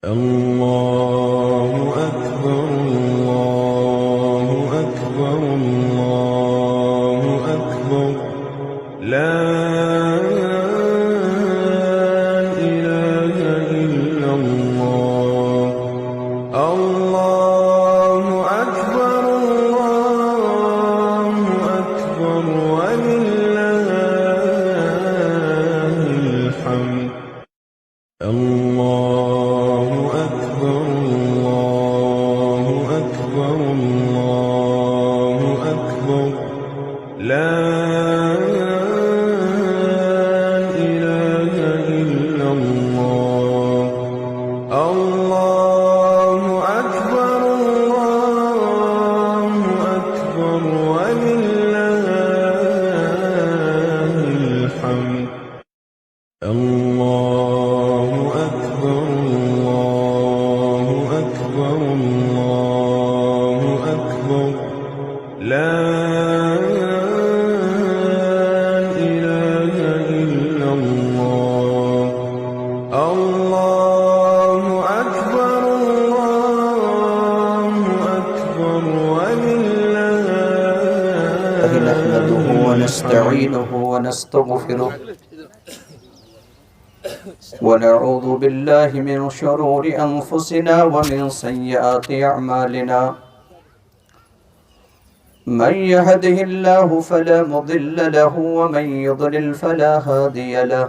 الله أكبر الله أكبر الله أكبر لا إله إلا الله الله أكبر ولله الحمد الله أكبر الله أكبر الله أكبر لا إله إلا الله الله أكبر ولله الحمد الله أكبر الله أكبر الله أكبر لا إله إلا الله الله أكبر ولله نحمده ونستعينه ونستغفره ونعوذ بالله من شرور أنفسنا ومن سيئات أعمالنا من يهده الله فلا مضل له ومن يضلل فلا هادي له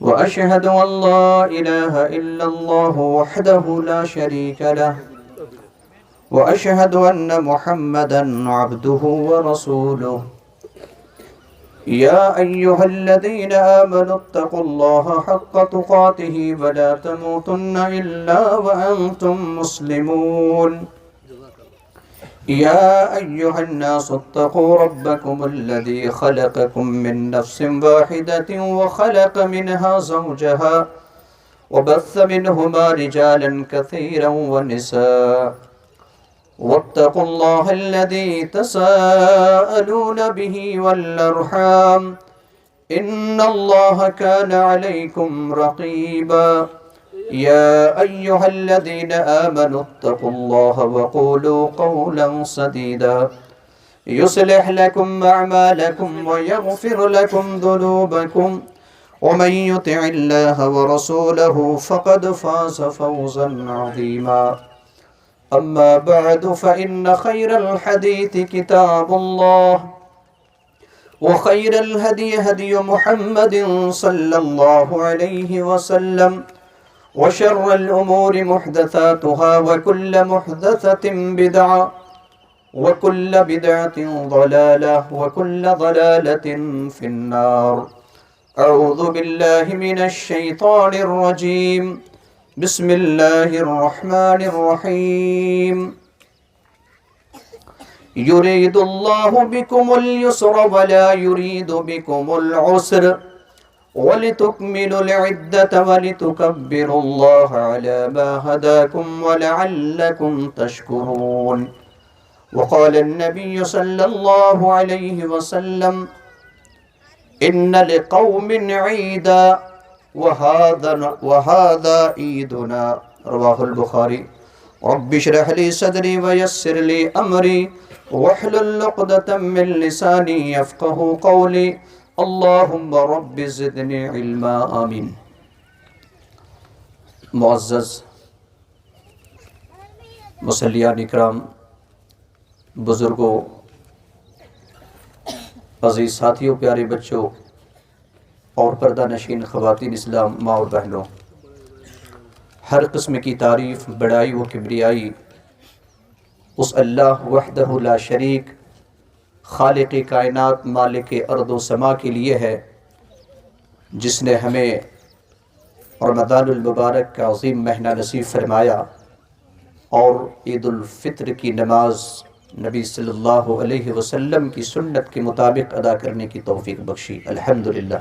وأشهد أن لا إله إلا الله وحده لا شريك له وأشهد أن محمدا عبده ورسوله يا أيها الذين آمنوا اتقوا الله حق تقاته ولا تموتن إلا وأنتم مسلمون يا أيها الناس اتقوا ربكم الذي خلقكم من نفس واحدة وخلق منها زوجها وبث منهما رجالا كثيرا ونساء واتقوا الله الذي تساءلون به والأرحام إن الله كان عليكم رقيبا يا أيها الذين آمنوا اتقوا الله وقولوا قولا سديدا يصلح لكم أعمالكم ويغفر لكم ذنوبكم ومن يطع الله ورسوله فقد فاز فوزا عظيما أما بعد فإن خير الحديث كتاب الله وخير الهدي هدي محمد صلى الله عليه وسلم وشر الأمور محدثاتها وكل محدثة بدعة وكل بدعة ضلالة وكل ضلالة في النار أعوذ بالله من الشيطان الرجيم بسم الله الرحمن الرحيم يريد الله بكم اليسر ولا يريد بكم العسر ولتكملوا العدة ولتكبروا الله على ما هداكم ولعلكم تشكرون وقال النبي صلى الله عليه وسلم إن لقوم عيدا وهذا عيدنا رواه البخاري رب اشرح لي صدري ويسر لي أمري واحلل عقدة من لساني يفقه قولي اللهم رب زدني علما آمین۔ معزز مصلیان اکرام، بزرگوں، عزیز ساتھیوں، پیارے بچوں اور پردہ نشین خواتین اسلام، ماں اور بہنوں، ہر قسم کی تعریف، بڑائی و کبریائی اس اللہ وحدہ لا شریک، خالق کائنات، مالک ارض و سما کے لیے ہے، جس نے ہمیں رمضان المبارک کا عظیم مہینہ نصیب فرمایا اور عید الفطر کی نماز نبی صلی اللہ علیہ وسلم کی سنت کے مطابق ادا کرنے کی توفیق بخشی۔ الحمدللہ۔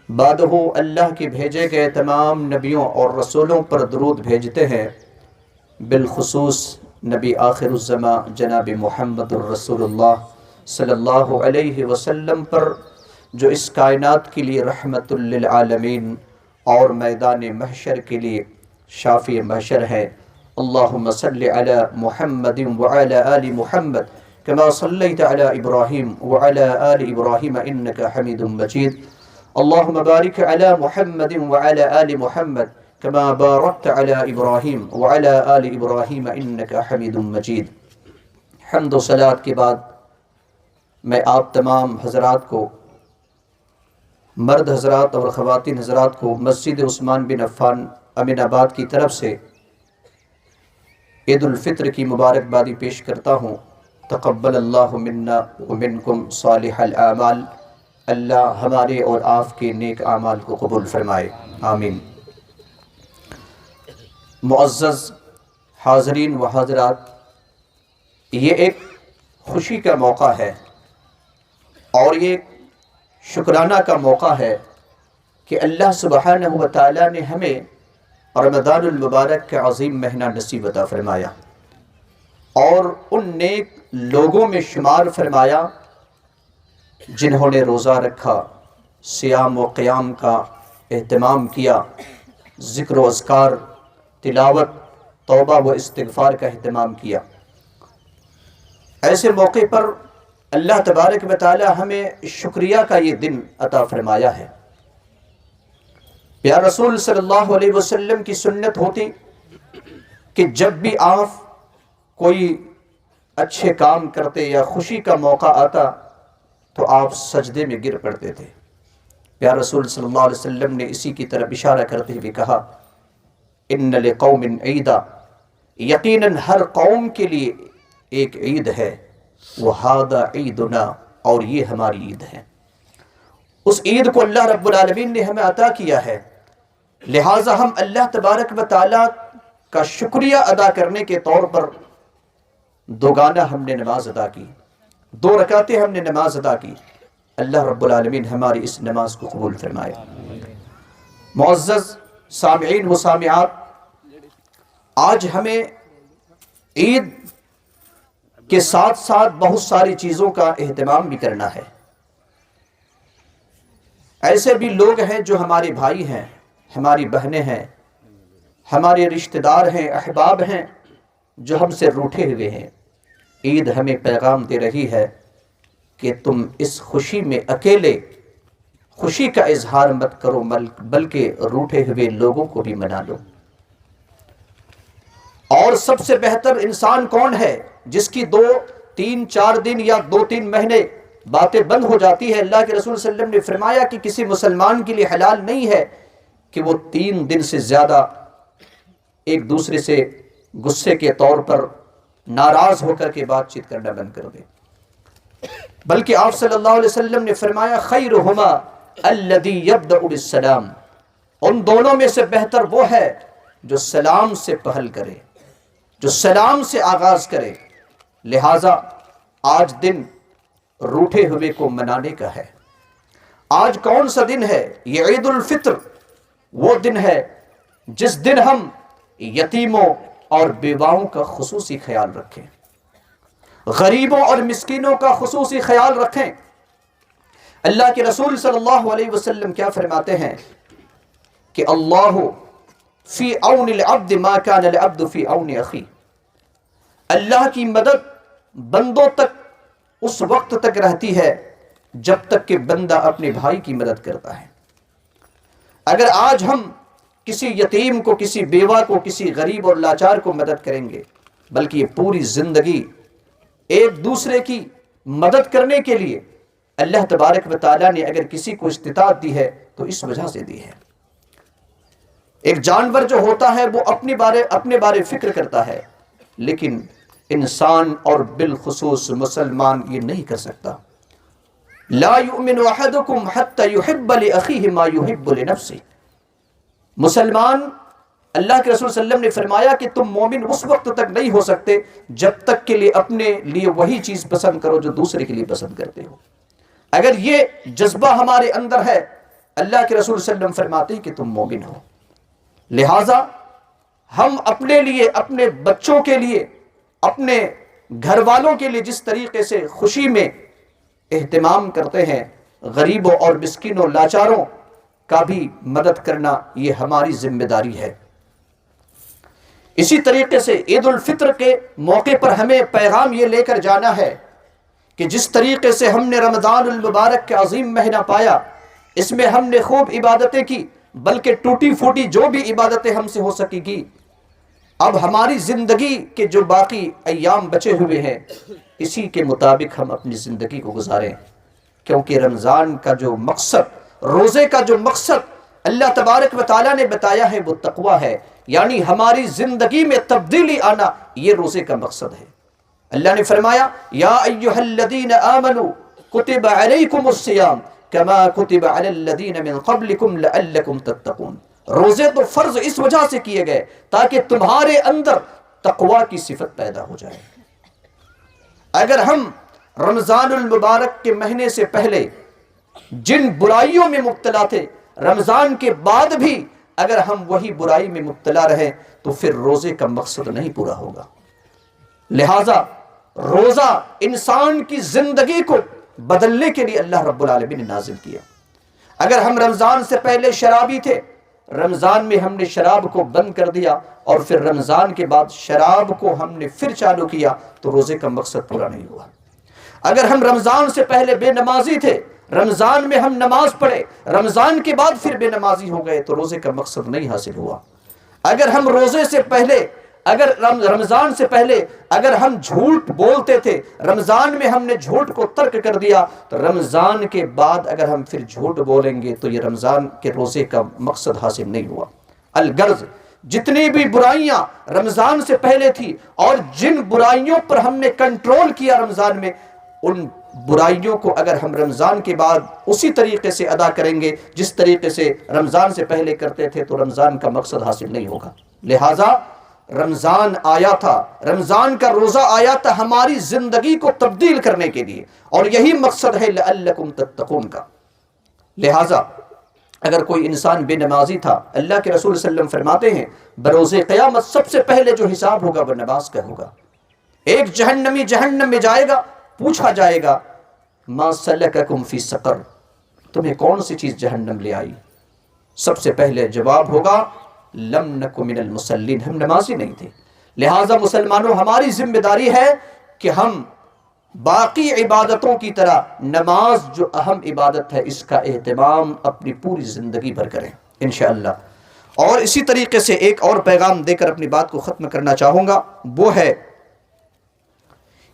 بعدہ اللہ کے بھیجے گئے تمام نبیوں اور رسولوں پر درود بھیجتے ہیں، بالخصوص نبی آخر الزماں جناب محمد الرسول اللہ صلی اللہ علیہ وسلم پر، جو اس کائنات کے لیے رحمت للعالمین اور میدان محشر کے لیے شافی محشر ہے۔ اللہم صلی علی محمد وعلی آل محمد کما صلیت علی ابراہیم وعلی آل ابراہیم انکا حمید مجید۔ اللہم بارک علی محمد وعلی آل محمد کما بارکت علی ابراہیم وعلی آل ابراہیم انکا حمید مجید۔ حمد و صلوات کے بعد میں آپ تمام حضرات کو، مرد حضرات اور خواتین حضرات کو مسجد عثمان بن عفان امین آباد کی طرف سے عید الفطر کی مبارکبادی پیش کرتا ہوں۔ تقبل اللہ منا ومنکم صالح الاعمال، اللہ ہمارے اور آپ کے نیک اعمال کو قبول فرمائے، آمین۔ معزز حاضرین و حاضرات، یہ ایک خوشی کا موقع ہے اور یہ شکرانہ کا موقع ہے کہ اللہ سبحانہ و تعالیٰ نے ہمیں رمضان المبارک کا عظیم مہینہ نصیب عطا فرمایا اور ان نیک لوگوں میں شمار فرمایا جنہوں نے روزہ رکھا، صیام و قیام کا اہتمام کیا، ذکر و اذکار، تلاوت، توبہ و استغفار کا اہتمام کیا۔ ایسے موقع پر اللہ تبارک و تعالی ہمیں شکریہ کا یہ دن عطا فرمایا ہے۔ پیارے رسول صلی اللہ علیہ وسلم کی سنت ہوتی کہ جب بھی آپ کوئی اچھے کام کرتے یا خوشی کا موقع آتا تو آپ سجدے میں گر پڑتے تھے۔ پیارے رسول صلی اللہ علیہ وسلم نے اسی کی طرف اشارہ کرتے ہوئے کہا، ان لقوم عیدا، یقیناً ہر قوم کے لیے ایک عید ہے، وَهَذَا عِيدُنَا، اور یہ ہماری عید ہے۔ اس عید کو اللہ رب العالمین نے ہمیں عطا کیا ہے، لہٰذا ہم اللہ تبارک و تعالیٰ کا شکریہ ادا کرنے کے طور پر دوگانہ ہم نے نماز ادا کی، 2 رکعتیں ہم نے نماز ادا کی۔ اللہ رب العالمین ہماری اس نماز کو قبول فرمائے۔ معزز سامعین و سامعات، آج ہمیں عید کے ساتھ ساتھ بہت ساری چیزوں کا اہتمام بھی کرنا ہے۔ ایسے بھی لوگ ہیں جو ہمارے بھائی ہیں، ہماری بہنیں ہیں، ہمارے رشتہ دار ہیں، احباب ہیں، جو ہم سے روٹھے ہوئے ہیں۔ عید ہمیں پیغام دے رہی ہے کہ تم اس خوشی میں اکیلے خوشی کا اظہار مت کرو، بلکہ روٹھے ہوئے لوگوں کو بھی منا لو۔ اور سب سے بہتر انسان کون ہے جس کی 2 3 4 دن یا 2 3 مہینے باتیں بند ہو جاتی ہے؟ اللہ کے رسول صلی اللہ علیہ وسلم نے فرمایا کہ کسی مسلمان کے لیے حلال نہیں ہے کہ وہ 3 دن سے زیادہ ایک دوسرے سے غصے کے طور پر ناراض ہو کر کے بات چیت کرنا بند کر دے، بلکہ آپ صلی اللہ علیہ وسلم نے فرمایا خیرہما الذی یبدأ بالسلام، ان دونوں میں سے بہتر وہ ہے جو سلام سے پہل کرے، جو سلام سے آغاز کرے۔ لہٰذا آج دن روٹھے ہوئے کو منانے کا ہے۔ آج کون سا دن ہے؟ یہ عید الفطر وہ دن ہے جس دن ہم یتیموں اور بیواؤں کا خصوصی خیال رکھیں، غریبوں اور مسکینوں کا خصوصی خیال رکھیں۔ اللہ کے رسول صلی اللہ علیہ وسلم کیا فرماتے ہیں کہ اللہ فی عون العبد ما کان العبد فی عون اخی، اللہ کی مدد بندوں تک اس وقت تک رہتی ہے جب تک کہ بندہ اپنے بھائی کی مدد کرتا ہے۔ اگر آج ہم کسی یتیم کو، کسی بیوہ کو، کسی غریب اور لاچار کو مدد کریں گے، بلکہ یہ پوری زندگی ایک دوسرے کی مدد کرنے کے لیے اللہ تبارک و تعالیٰ نے اگر کسی کو استطاعت دی ہے تو اس وجہ سے دی ہے۔ ایک جانور جو ہوتا ہے وہ اپنے بارے فکر کرتا ہے، لیکن انسان اور بالخصوص مسلمان یہ نہیں کر سکتا۔ لا یؤمن احدکم حتی یحب لأخیہ ما یحب لنفسہ، مسلمان، اللہ کے رسول صلی اللہ علیہ وسلم نے فرمایا کہ تم مومن اس وقت تک نہیں ہو سکتے جب تک کہ اپنے لیے وہی چیز پسند کرو جو دوسرے کے لیے پسند کرتے ہو۔ اگر یہ جذبہ ہمارے اندر ہے، اللہ کے رسول صلی اللہ علیہ وسلم فرماتے ہیں کہ تم مومن ہو۔ لہٰذا ہم اپنے لیے، اپنے بچوں کے لیے، اپنے گھر والوں کے لیے جس طریقے سے خوشی میں اہتمام کرتے ہیں، غریبوں اور مسکینوں لاچاروں کا بھی مدد کرنا یہ ہماری ذمہ داری ہے۔ اسی طریقے سے عید الفطر کے موقع پر ہمیں پیغام یہ لے کر جانا ہے کہ جس طریقے سے ہم نے رمضان المبارک کے عظیم مہینہ پایا، اس میں ہم نے خوب عبادتیں کی، بلکہ ٹوٹی پھوٹی جو بھی عبادتیں ہم سے ہو سکی گی، اب ہماری زندگی کے جو باقی ایام بچے ہوئے ہیں اسی کے مطابق ہم اپنی زندگی کو گزاریں، کیونکہ رمضان کا جو مقصد، روزے کا جو مقصد اللہ تبارک و تعالیٰ نے بتایا ہے وہ تقویٰ ہے، یعنی ہماری زندگی میں تبدیلی آنا، یہ روزے کا مقصد ہے۔ اللہ نے فرمایا یا ایھا الذین آمنوا کتب علیکم الصیام کما کتب علی الذین من قبلکم لعلکم تتقون۔ روزے تو فرض اس وجہ سے کیے گئے تاکہ تمہارے اندر تقویٰ کی صفت پیدا ہو جائے۔ اگر ہم رمضان المبارک کے مہینے سے پہلے جن برائیوں میں مبتلا تھے، رمضان کے بعد بھی اگر ہم وہی برائی میں مبتلا رہے تو پھر روزے کا مقصد نہیں پورا ہوگا۔ لہٰذا روزہ انسان کی زندگی کو بدلنے کے لیے اللہ رب العالمین نے نازل کیا۔ اگر ہم رمضان سے پہلے شرابی تھے، رمضان میں ہم نے شراب کو بند کر دیا اور پھر رمضان کے بعد شراب کو ہم نے پھر چالو کیا تو روزے کا مقصد پورا نہیں ہوا۔ اگر ہم رمضان سے پہلے بے نمازی تھے، رمضان میں ہم نماز پڑھے، رمضان کے بعد پھر بے نمازی ہو گئے تو روزے کا مقصد نہیں حاصل ہوا۔ اگر ہم روزے سے پہلے، اگر رمضان سے پہلے اگر ہم جھوٹ بولتے تھے، رمضان میں ہم نے جھوٹ کو ترک کر دیا تو رمضان کے بعد اگر ہم پھر جھوٹ بولیں گے تو یہ رمضان کے روزے کا مقصد حاصل نہیں ہوا۔ الغرض جتنی بھی برائیاں رمضان سے پہلے تھی اور جن برائیوں پر ہم نے کنٹرول کیا رمضان میں، ان برائیوں کو اگر ہم رمضان کے بعد اسی طریقے سے ادا کریں گے جس طریقے سے رمضان سے پہلے کرتے تھے تو رمضان کا مقصد حاصل نہیں ہوگا۔ لہٰذا رمضان آیا تھا، رمضان کا روزہ آیا تھا ہماری زندگی کو تبدیل کرنے کے لیے، اور یہی مقصد ہے لعلکم تتقون کا۔ لہٰذا اگر کوئی انسان بے نمازی تھا، اللہ کے رسول صلی اللہ علیہ وسلم فرماتے ہیں بروز قیامت سب سے پہلے جو حساب ہوگا وہ نماز کا ہوگا۔ ایک جہنمی جہنم میں جائے گا، پوچھا جائے گا ما سلککم فی سقر، تمہیں کون سی چیز جہنم لے آئی؟ سب سے پہلے جواب ہوگا لم نک من المصلین، ہم نمازی نہیں تھے۔ لہٰذا مسلمانوں ہماری ذمہ داری ہے کہ ہم باقی عبادتوں کی طرح نماز جو اہم عبادت ہے اس کا اہتمام اپنی پوری زندگی بھر کریں انشاءاللہ۔ اور اسی طریقے سے ایک اور پیغام دے کر اپنی بات کو ختم کرنا چاہوں گا، وہ ہے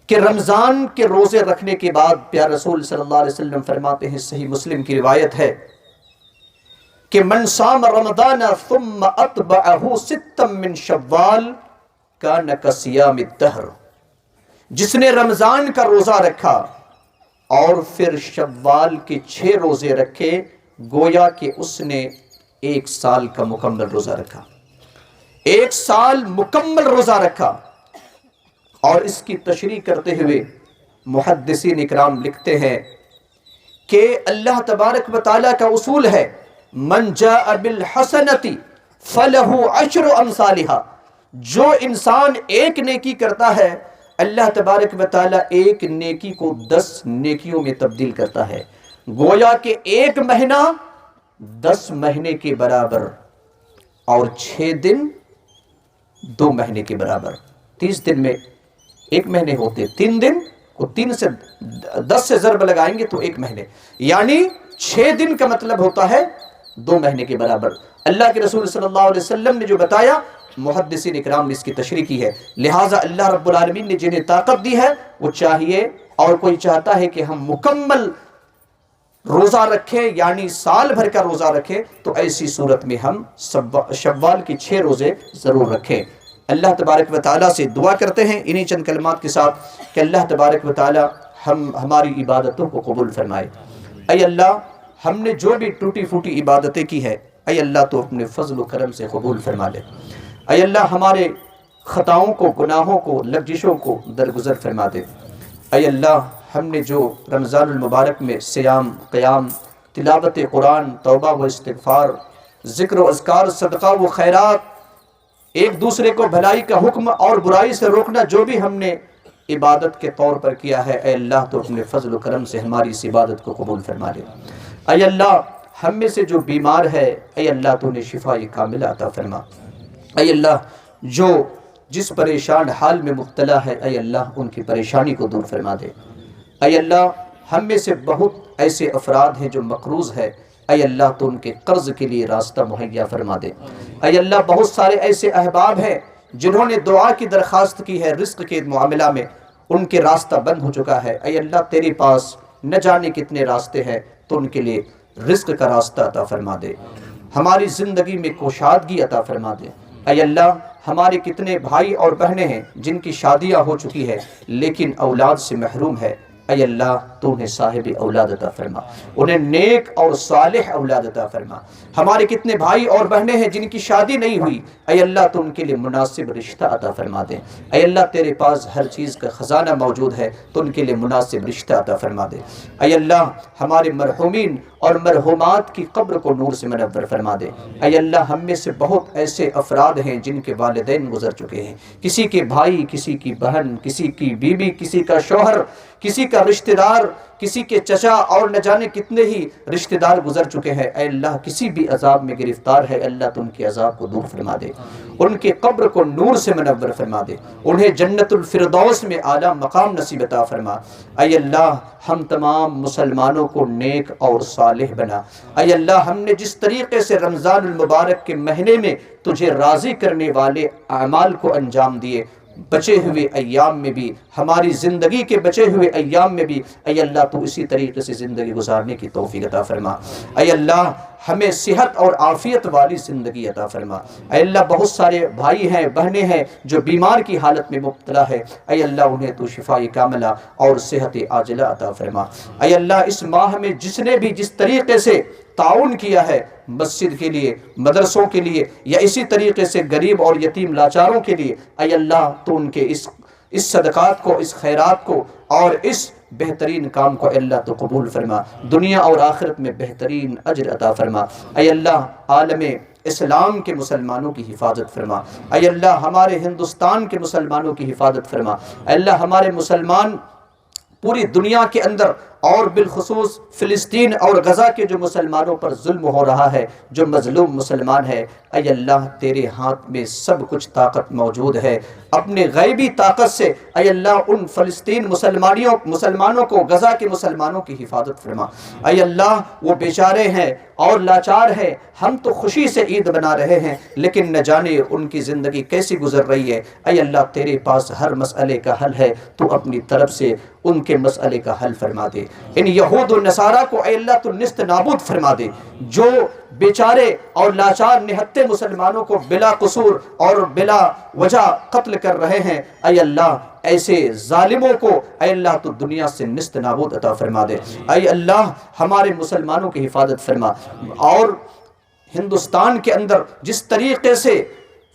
کہ رمضان کے روزے رکھنے کے بعد پیارے رسول صلی اللہ علیہ وسلم فرماتے ہیں، صحیح مسلم کی روایت ہے کہ من صام رمضان ثم اتبعہ ستا من شوال کان کصیام الدہر، جس نے رمضان کا روزہ رکھا اور پھر شوال کے 6 روزے رکھے، گویا کہ اس نے 1 سال کا مکمل روزہ رکھا، 1 سال مکمل روزہ رکھا۔ اور اس کی تشریح کرتے ہوئے محدثین اکرام لکھتے ہیں کہ اللہ تبارک و تعالیٰ کا اصول ہے من جاء بالحسنۃ فلہ 10 امثالھا، جو انسان ایک نیکی کرتا ہے اللہ تبارک و تعالیٰ ایک نیکی کو 10 نیکیوں میں تبدیل کرتا ہے، گویا کہ 1 مہینہ 10 مہینے کے برابر، اور 6 دن 2 مہینے کے برابر۔ 30 دن میں 1 مہینے ہوتے، 3 دن کو 3 سے 10 سے ضرب لگائیں گے تو 1 مہینے، یعنی 6 دن کا مطلب ہوتا ہے 2 مہینے کے برابر۔ اللہ کے رسول صلی اللہ علیہ وسلم نے جو بتایا محدثین اکرام نے اس کی تشریح کی ہے۔ لہٰذا اللہ رب العالمین نے جنہیں طاقت دی ہے وہ چاہیے، اور کوئی چاہتا ہے کہ ہم مکمل روزہ رکھیں یعنی سال بھر کا روزہ رکھیں، تو ایسی صورت میں ہم شوال کے 6 روزے ضرور رکھیں۔ اللہ تبارک و تعالیٰ سے دعا کرتے ہیں انہی چند کلمات کے ساتھ کہ اللہ تبارک و تعالیٰ ہماری عبادتوں کو قبول فرمائے۔ اے اللہ، ہم نے جو بھی ٹوٹی پھوٹی عبادتیں کی ہے اے اللہ تو اپنے فضل و کرم سے قبول فرما لے۔ اے اللہ ہمارے خطاؤں کو، گناہوں کو، لغزشوں کو درگزر فرما دے۔ اے اللہ ہم نے جو رمضان المبارک میں صیام، قیام، تلاوت قرآن، توبہ و استغفار، ذکر و اذکار، صدقہ و خیرات، ایک دوسرے کو بھلائی کا حکم اور برائی سے روکنا، جو بھی ہم نے عبادت کے طور پر کیا ہے اے اللہ تو اپنے فضل و کرم سے ہماری اس عبادت کو قبول فرما لے۔ اے اللہ ہم میں سے جو بیمار ہے اے اللہ تو انہیں شفا کاملہ عطا فرما۔ اے اللہ جو جس پریشان حال میں مبتلا ہے اے اللہ ان کی پریشانی کو دور فرما دے۔ اے اللہ ہم میں سے بہت ایسے افراد ہیں جو مقروض ہے، اے اللہ تو ان کے قرض کے لیے راستہ مہیا فرما دے۔ اے اللہ بہت سارے ایسے احباب ہیں جنہوں نے دعا کی درخواست کی ہے، رزق کے معاملہ میں ان کے راستہ بند ہو چکا ہے، اے اللہ تیرے پاس نہ جانے کتنے راستے ہیں، تو ان کے لیے رزق کا راستہ عطا فرما دے۔ ہماری زندگی میں کوشادگی عطا فرما دے۔ اے اللہ ہمارے کتنے بھائی اور بہنیں ہیں جن کی شادیاں ہو چکی ہے لیکن اولاد سے محروم ہے، اے اللہ تو انہیں صاحب اولاد عطا فرما، انہیں نیک اور صالح اولاد عطا فرما۔ ہمارے کتنے بھائی اور بہنیں ہیں جن کی شادی نہیں ہوئی، اے اللہ تو ان کے لیے مناسب رشتہ عطا فرما دے۔ اے اللہ تیرے پاس ہر چیز کا خزانہ موجود ہے، تو ان کے لیے مناسب رشتہ عطا فرما دے۔ اے اللہ ہمارے مرحومین اور مرحومات کی قبر کو نور سے منور فرما دے۔ اے اللہ ہم میں سے بہت ایسے افراد ہیں جن کے والدین گزر چکے ہیں، کسی کے بھائی، کسی کی بہن، کسی کی بیوی، کسی کا شوہر، کسی کا رشتہ دار، کسی کے چچا اور نہ جانے کتنے ہی رشتہ دار گزر چکے ہیں۔ اے اللہ کسی بھی عذاب میں گرفتار ہے، اللہ تو ان کے عذاب کو دور فرما دے، ان کے قبر کو نور سے منور فرما دے، انہیں جنت الفردوس میں اعلیٰ مقام نصیب عطا فرما۔ اے اللہ ہم تمام مسلمانوں کو نیک اور صالح بنا۔ اے اللہ ہم نے جس طریقے سے رمضان المبارک کے مہینے میں تجھے راضی کرنے والے اعمال کو انجام دیے، بچے ہوئے ایام میں بھی، ہماری زندگی کے بچے ہوئے ایام میں بھی اے اللہ تو اسی طریقے سے زندگی گزارنے کی توفیق عطا فرما۔ اے اللہ ہمیں صحت اور عافیت والی زندگی عطا فرما۔ اے اللہ بہت سارے بھائی ہیں، بہنیں ہیں جو بیمار کی حالت میں مبتلا ہے، اے اللہ انہیں تو شفاء کاملہ اور صحت عاجلہ عطا فرما۔ اے اللہ اس ماہ میں جس نے بھی جس طریقے سے تعاون کیا ہے مسجد کے لیے، مدرسوں کے لیے، یا اسی طریقے سے غریب اور یتیم لاچاروں کے لیے، اے اللہ تو ان کے اس صدقات کو، اس خیرات کو اور اس بہترین کام کو اے اللہ تو قبول فرما، دنیا اور آخرت میں بہترین اجر عطا فرما۔ اے اللہ عالم اسلام کے مسلمانوں کی حفاظت فرما۔ اے اللہ ہمارے ہندوستان کے مسلمانوں کی حفاظت فرما۔ اے اللہ ہمارے مسلمان پوری دنیا کے اندر اور بالخصوص فلسطین اور غزہ کے جو مسلمانوں پر ظلم ہو رہا ہے، جو مظلوم مسلمان ہے، اے اللہ تیرے ہاتھ میں سب کچھ طاقت موجود ہے، اپنے غیبی طاقت سے اے اللہ ان فلسطین مسلمانوں کو، غزہ کے مسلمانوں کی حفاظت فرما۔ اے اللہ وہ بیچارے ہیں اور لاچار ہیں، ہم تو خوشی سے عید بنا رہے ہیں لیکن نہ جانے ان کی زندگی کیسی گزر رہی ہے۔ اے اللہ تیرے پاس ہر مسئلے کا حل ہے، تو اپنی طرف سے ان کے مسئلے کا حل فرما دے۔ ان یہود و نصارہ کو اے اللہ تو نیست نابود فرما دے، جو بیچارے اور لاچار نہتے مسلمانوں کو بلا قصور اور بلا وجہ قتل کر رہے ہیں، اے اللہ ایسے ظالموں کو اے اللہ تو دنیا سے نیست نابود عطا فرما دے۔ اے اللہ ہمارے مسلمانوں کی حفاظت فرما، اور ہندوستان کے اندر جس طریقے سے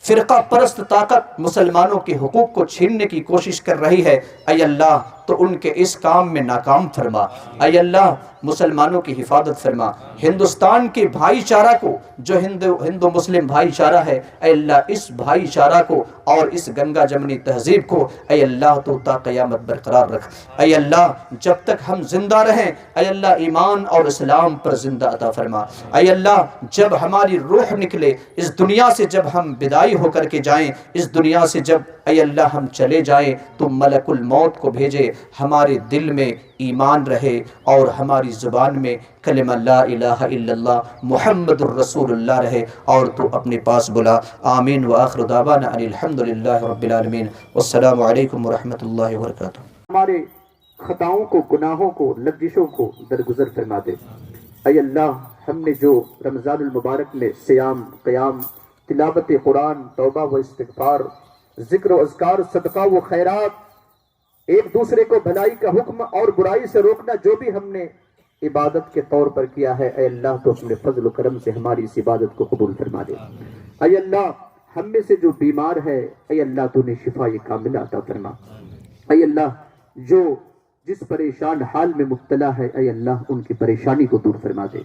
فرقہ پرست طاقت مسلمانوں کے حقوق کو چھیننے کی کوشش کر رہی ہے، اے اللہ تو ان کے اس کام میں ناکام فرما۔ اے اللہ مسلمانوں کی حفاظت فرما، ہندوستان کے بھائی چارہ کو، جو ہندو مسلم بھائی چارہ ہے، اے اللہ اس بھائی چارہ کو اور اس گنگا جمنی تہذیب کو اے اللہ تو تا قیامت برقرار رکھ۔ اے اللہ جب تک ہم زندہ رہیں اے اللہ ایمان اور اسلام پر زندہ عطا فرما۔ اے اللہ جب ہماری روح نکلے اس دنیا سے، جب ہم بدائی ہو کر کے جائیں اس دنیا سے، جب اے اللہ ہم چلے جائیں تو ملک الموت کو بھیجے، ہمارے دل میں ایمان رہے اور ہماری زبان میں کلمہ لا الہ الا اللہ محمد الرسول اللہ رہے، اور تو اپنے پاس بلا۔ آمین وآخر دعوانا ان الحمدللہ رب العالمین، والسلام علیکم ورحمۃ اللہ وبرکاتہ۔ ہمارے خطاؤں کو، گناہوں کو، لغزشوں کو درگزر فرما دے۔ اے اللہ ہم نے جو رمضان المبارک میں صیام، قیام، تلاوت قرآن، توبہ و استغفار، ذکر و اذکار، صدقہ و خیرات، ایک دوسرے کو بھلائی کا حکم اور برائی سے روکنا، جو بھی ہم نے عبادت کے طور پر کیا ہے، اے اللہ تو اپنے فضل و کرم سے ہماری اس عبادت کو قبول فرما دے۔ اے اللہ ہم میں سے جو بیمار ہے، اے اللہ تو انہیں شفا کاملہ عطا فرما۔ اے اللہ جو جس پریشان حال میں مبتلا ہے، اے اللہ ان کی پریشانی کو دور فرما دے۔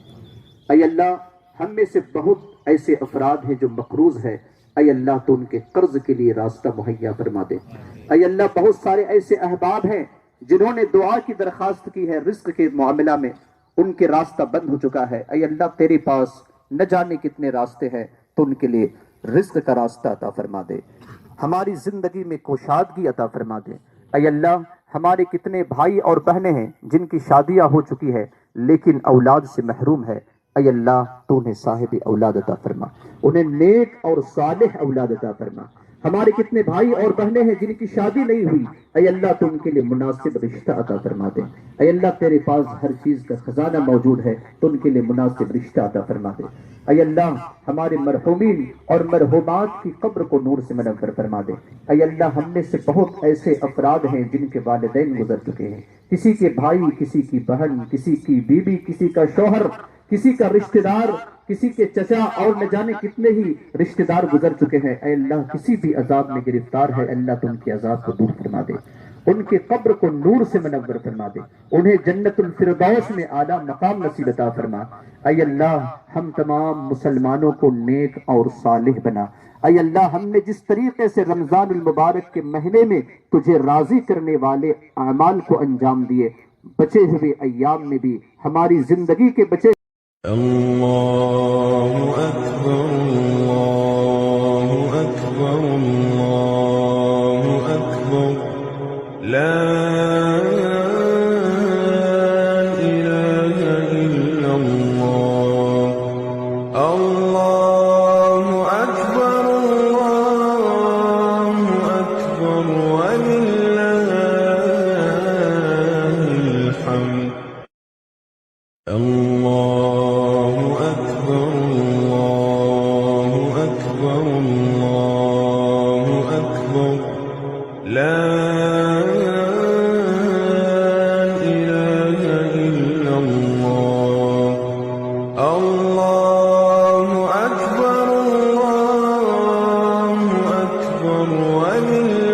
اے اللہ ہم میں سے بہت ایسے افراد ہیں جو مقروض ہے، اے اللہ تو ان کے قرض کے لیے راستہ مہیا فرما دے۔ اے اللہ بہت سارے ایسے احباب ہیں جنہوں نے دعا کی درخواست کی ہے رزق کے معاملہ میں، ان کے راستہ بند ہو چکا ہے، اے اللہ تیرے پاس نہ جانے کتنے راستے ہیں، تو ان کے لیے رزق کا راستہ عطا فرما دے، ہماری زندگی میں کوشادگی عطا فرما دے۔ اے اللہ ہمارے کتنے بھائی اور بہنیں ہیں جن کی شادیاں ہو چکی ہے لیکن اولاد سے محروم ہے، اے اللہ تو انہیں صاحب اولاد عطا فرما، انہیں نیک اور صالح اولاد عطا فرما۔ ہمارے کتنے بھائی اور بہنیں ہیں جن کی شادی نہیں ہوئی، اے اللہ تو ان کے لیے مناسب رشتہ عطا فرما دے۔ اے اللہ تیرے پاس ہر چیز کا خزانہ موجود ہے، تو ان کے لیے مناسب رشتہ عطا فرما دے۔ اے اللہ ہمارے مرحومین اور مرحومات کی قبر کو نور سے منور فرما دے۔ اے اللہ ہم میں سے بہت ایسے افراد ہیں جن کے والدین گزر چکے ہیں، کسی کے بھائی، کسی کی بہن، کسی کی بیوی، کسی کا شوہر، کسی کا رشتہ دار، کسی کے چچا اور نہ جانے کتنے ہی رشتہ دار گزر چکے ہیں۔ اے اللہ کسی بھی عذاب میں گرفتار ہے، اللہ تو ان کے عذاب کو دور فرما دے، ان کے قبر کو نور سے منور فرما دے، انہیں جنت الفردوس میں اعلیٰ مقام نصیب عطا فرما۔ اے اللہ ہم تمام مسلمانوں کو نیک اور صالح بنا۔ اے اللہ ہم نے جس طریقے سے رمضان المبارک کے مہینے میں تجھے راضی کرنے والے اعمال کو انجام دیے، بچے ہوئے ایام میں بھی ہماری زندگی کے بچے اللہ اکبر اللہ اکبر اللہ اکبر لا الہ الا اللہ اللہ اکبر وللہ الحمد اللہ اکبر اللہ اکبر اللہ اکبر لا الہ الا اللہ اللہ اکبر وللہ